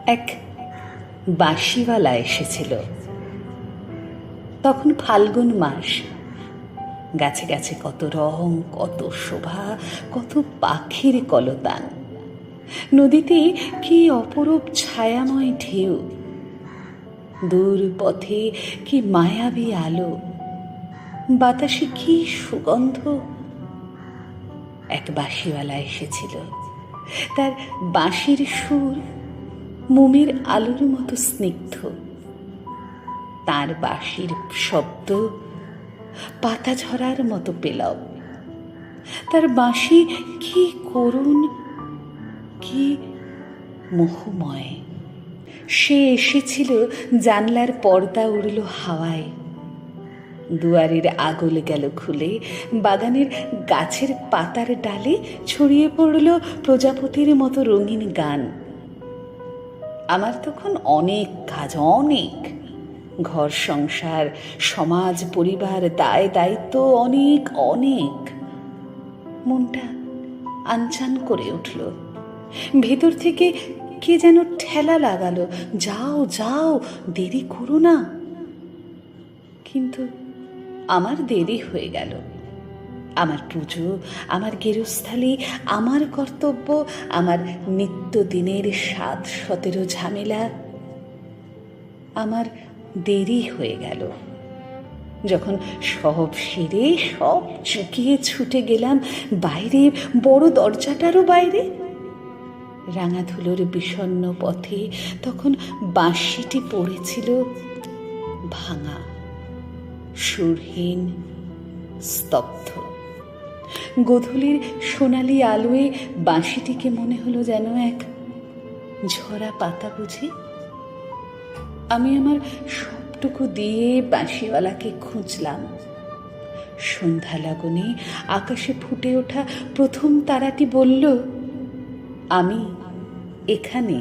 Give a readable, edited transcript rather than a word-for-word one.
এক বাঁশিওয়ালা এসেছিল। তখন ফাল্গুন মাস। গাছে গাছে কত রং, কত শোভা, কত পাখির কলতান। নদীতে কি অপরূপ ছায়াময় ঢেউ, দূর পথে কি মায়াবী আলো, বাতাসে কি সুগন্ধ। এক বাঁশিওয়ালা এসেছিল। তার বাঁশির সুর মোমের আলোর মতো স্নিগ্ধ। তার বাঁশির শব্দ পাতা ঝরার মতো পেলব। তার বাঁশি কি করুণ, কি মোহময়। সে এসেছিল, জানলার পর্দা উড়ল হাওয়ায়, দুয়ারের আগল গেল খুলে, বাগানের গাছের পাতার ডালে ছড়িয়ে পড়ল প্রজাপতির মতো রঙিন গান। আমার তখন অনেক কাজ, অনেক ঘর সংসার, সমাজ, পরিবার, দায় দায়িত্ব, অনেক অনেক। মনটা আনচান করে উঠল। ভেতর থেকে কে যেন ঠেলা লাগালো, যাও যাও, দেরি করো না। কিন্তু আমার দেরি হয়ে গেল। আমার পুজো, আমার গেরস্থালি, আমার কর্তব্য, আমার নিত্যদিনের ৭-১৭ ঝামেলা, আমার দেরি হয়ে গেল। যখন সব সেরে সব চুকিয়ে ছুটে গেলাম বাইরে, বড় দরজাটারও বাইরে, রাঙা ধুলোর বিষণ্ণ পথে, তখন বাঁশিটি পড়েছিল ভাঙা, সুরহীন, স্তব্ধ। গোধূলির সোনালি আলোয় বাঁশিটিকে মনে হলো যেন এক ঝরা পাতা বুঝি। আমি আমার সবটুকু দিয়ে বাঁশিওয়ালাকে খুঁজলাম। সন্ধ্যা লগনে আকাশে ফুটে ওঠা প্রথম তারাটি বলল, আমি এখানে।